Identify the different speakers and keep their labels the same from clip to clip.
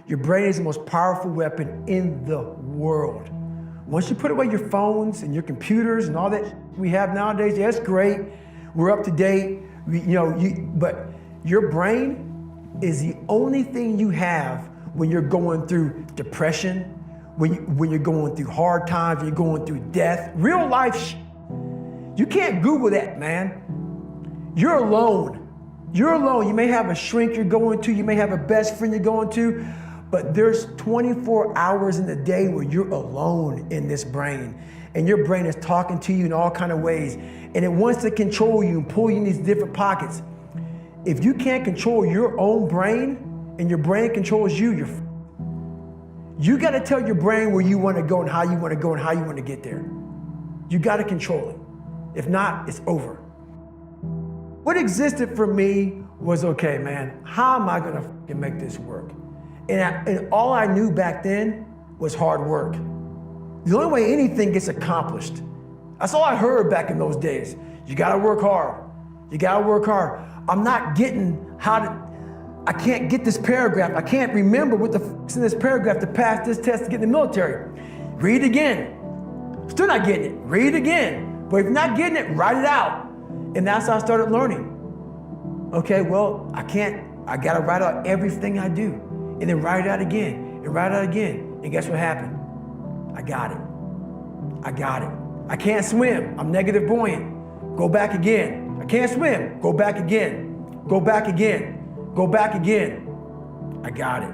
Speaker 1: Your brain is the most powerful weapon in the world. Once you put away your phones and your computers and all that we have nowadays, yeah, it's great. We're up to date, but your brain is the only thing you have when you're going through depression, when you're going through hard times, when you're going through death, real life. You can't Google that, man. You're alone. You're alone. You may have a shrink you're going to, you may have a best friend you're going to, but there's 24 hours in the day where you're alone in this brain. And your brain is talking to you in all kinds of ways. And it wants to control you and pull you in these different pockets. If you can't control your own brain and your brain controls you, you got to tell your brain where you want to go and how you want to go and how you want to get there. You got to control it. If not, it's over. What existed for me was, okay, man, how am I going to make this work? And all I knew back then was hard work. The only way anything gets accomplished. That's all I heard back in those days. You gotta work hard. You gotta work hard. I'm not getting I can't get this paragraph. I can't remember what the f***'s in this paragraph to pass this test to get in the military. Read it again. Still not getting it. Read it again. But if you're not getting it, write it out. And that's how I started learning. Okay, well, I gotta write out everything I do. And then write it out again, and write it out again. And guess what happened? I got it. I got it. I can't swim. I'm negative buoyant. Go back again. I can't swim. Go back again. Go back again. Go back again. I got it.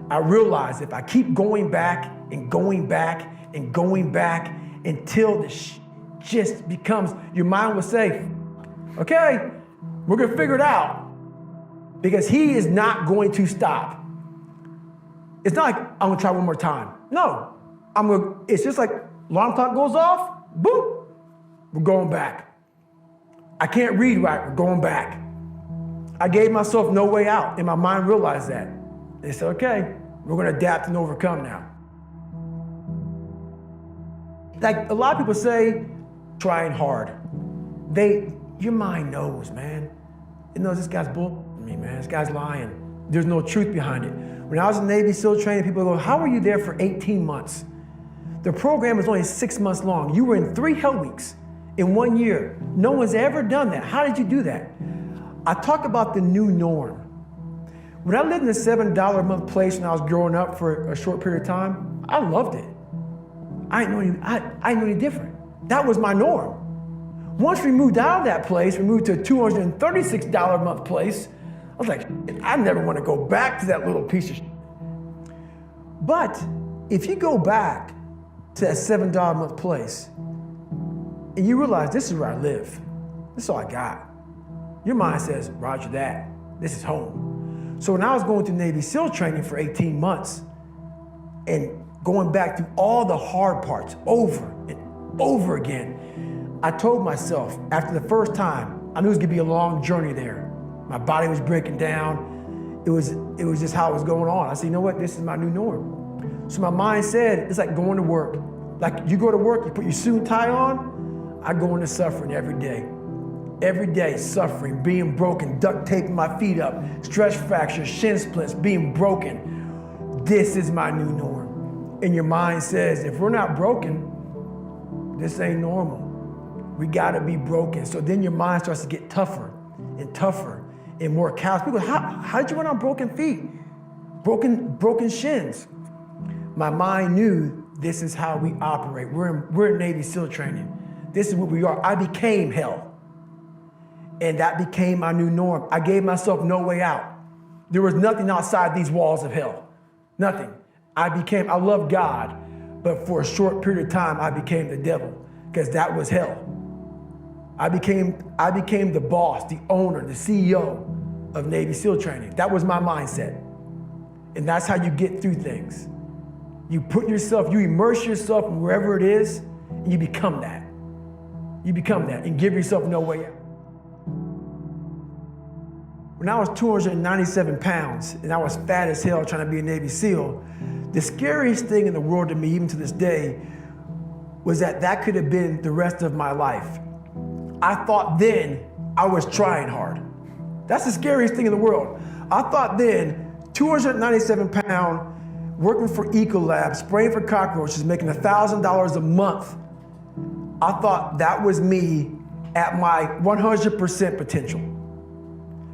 Speaker 1: I realized if I keep going back and going back and going back until this just becomes, your mind will say, okay, we're gonna figure it out. Because he is not going to stop. It's not like I'm gonna try one more time. No, it's just like alarm clock goes off, boom, we're going back. I can't read right, we're going back. I gave myself no way out, and my mind realized that. They said, okay, we're gonna adapt and overcome now. Like a lot of people say, trying hard. Your mind knows, man. It knows this guy's bull. Me, man, this guy's lying. There's no truth behind it. When I was in Navy SEAL training, people go, how were you there for 18 months? The program was only 6 months long. You were in 3 hell weeks in 1 year. No one's ever done that. How did you do that? I talk about the new norm. When I lived in a $7 a month place when I was growing up for a short period of time, I loved it. I didn't know any different. That was my norm. Once we moved out of that place, we moved to a $236 a month place. I was like, I never want to go back to that little piece of shit. But if you go back to that $7 a month place and you realize this is where I live, this is all I got, your mind says, roger that, this is home. So when I was going through Navy SEAL training for 18 months and going back through all the hard parts over and over again, I told myself after the first time, I knew it was gonna be a long journey there. My body was breaking down. It was just how it was going on. I said, you know what? This is my new norm. So my mind said, it's like going to work. Like you go to work, you put your suit and tie on. I go into suffering every day. Every day, suffering, being broken, duct taping my feet up, stress fractures, shin splints, being broken. This is my new norm. And your mind says, if we're not broken, this ain't normal. We gotta be broken. So then your mind starts to get tougher and tougher and more callous. People go, how did you run on broken feet? Broken shins. My mind knew this is how we operate. We're in Navy SEAL training. This is what we are. I became hell. And that became my new norm. I gave myself no way out. There was nothing outside these walls of hell. Nothing. I love God, but for a short period of time, I became the devil because that was hell. I became the boss, the owner, the CEO of Navy SEAL training. That was my mindset. And that's how you get through things. You immerse yourself in wherever it is, and you become that. You become that and give yourself no way out. When I was 297 pounds and I was fat as hell trying to be a Navy SEAL, the scariest thing in the world to me, even to this day, was that could have been the rest of my life. I thought then I was trying hard. That's the scariest thing in the world. I thought then 297-pound, working for Ecolab, spraying for cockroaches, making $1,000 a month. I thought that was me at my 100% potential.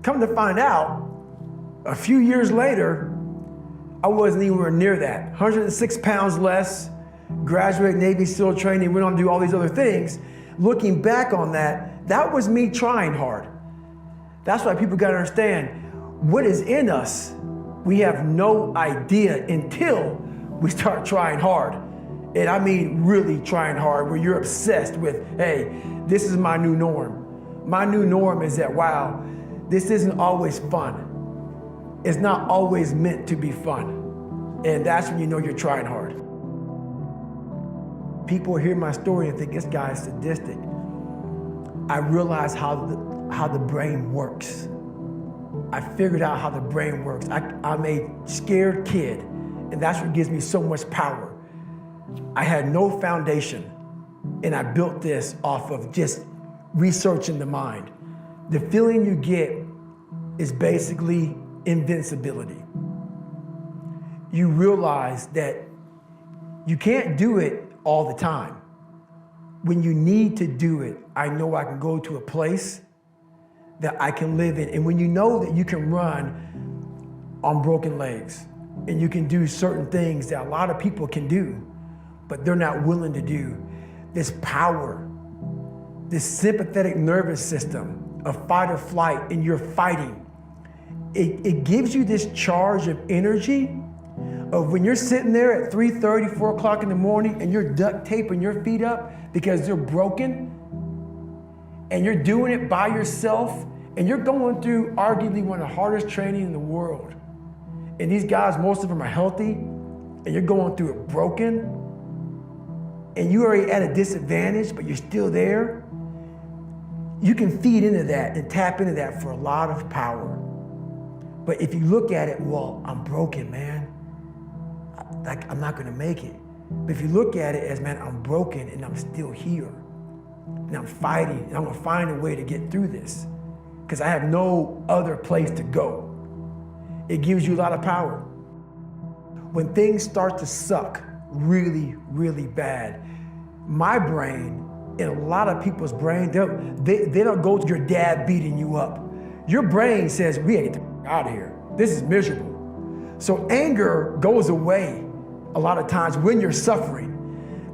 Speaker 1: Come to find out, a few years later, I wasn't anywhere near that. 106 pounds less, graduated Navy SEAL training, went on to do all these other things. Looking back on that, that was me trying hard. That's why people gotta understand, what is in us, we have no idea until we start trying hard. And I mean really trying hard, where you're obsessed with, hey, this is my new norm. My new norm is that, wow, this isn't always fun. It's not always meant to be fun. And that's when you know you're trying hard. People hear my story and think this guy is sadistic. I realized how the brain works. I figured out how the brain works. I'm a scared kid, and that's what gives me so much power. I had no foundation, and I built this off of just researching the mind. The feeling you get is basically invincibility. You realize that you can't do it all the time. When you need to do it, I know I can go to a place that I can live in. And when you know that you can run on broken legs, and you can do certain things that a lot of people can do, but they're not willing to do, this power, this sympathetic nervous system of fight or flight, and you're fighting, it gives you this charge of energy of when you're sitting there at 3:30, 4 o'clock in the morning, and you're duct taping your feet up because they're broken, and you're doing it by yourself, and you're going through arguably one of the hardest training in the world. And these guys, most of them are healthy, and you're going through it broken, and you're already at a disadvantage, but you're still there. You can feed into that and tap into that for a lot of power. But if you look at it, well, I'm broken, man. I'm not gonna make it. But if you look at it as, man, I'm broken and I'm still here. And I'm fighting, and I'm gonna find a way to get through this, because I have no other place to go. It gives you a lot of power. When things start to suck really, really bad, my brain, and a lot of people's brain, they don't go to your dad beating you up. Your brain says, we gotta get the out of here. This is miserable. So anger goes away a lot of times when you're suffering,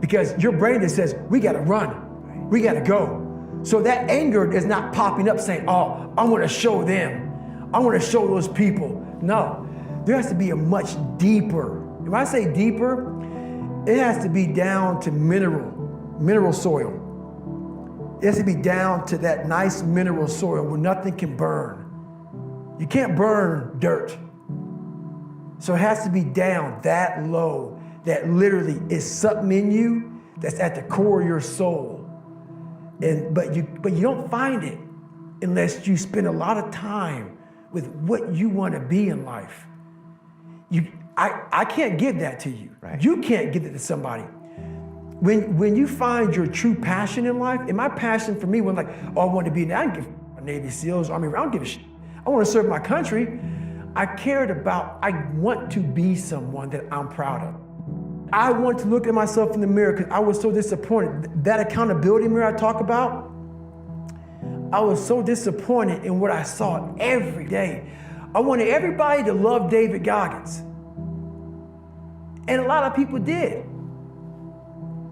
Speaker 1: because your brain just says, we gotta run, we gotta go. So that anger is not popping up saying, oh, I wanna show them, I wanna show those people. No, there has to be a much deeper, when I say deeper, it has to be down to mineral soil. It has to be down to that nice mineral soil where nothing can burn. You can't burn dirt. So it has to be down that low, that literally is something in you that's at the core of your soul. But you don't find it unless you spend a lot of time with what you want to be in life. I can't give that to you. Right. You can't give it to somebody. When you find your true passion in life, and my passion for me was like, oh, I want to be, I don't give a Navy SEALs, Army, I don't give a shit. I want to serve my country. I want to be someone that I'm proud of. I want to look at myself in the mirror because I was so disappointed. That accountability mirror I talk about, I was so disappointed in what I saw every day. I wanted everybody to love David Goggins. And a lot of people did.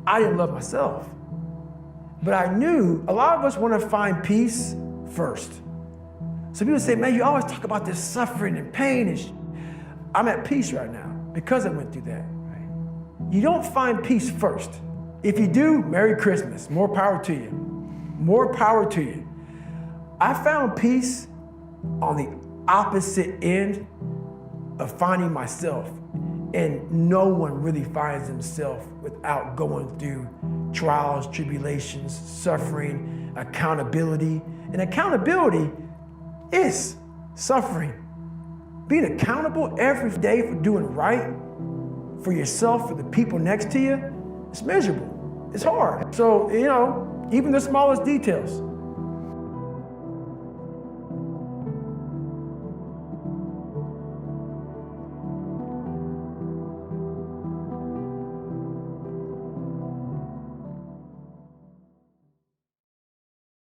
Speaker 1: I didn't love myself. But I knew a lot of us want to find peace first. So people say, man, you always talk about this suffering and pain and I'm at peace right now because I went through that. Right? You don't find peace first. If you do, Merry Christmas. More power to you. More power to you. I found peace on the opposite end of finding myself. And no one really finds himself without going through trials, tribulations, suffering, accountability. And accountability is suffering. Being accountable every day for doing right for yourself, for the people next to you, it's miserable. It's hard. So, even the smallest details.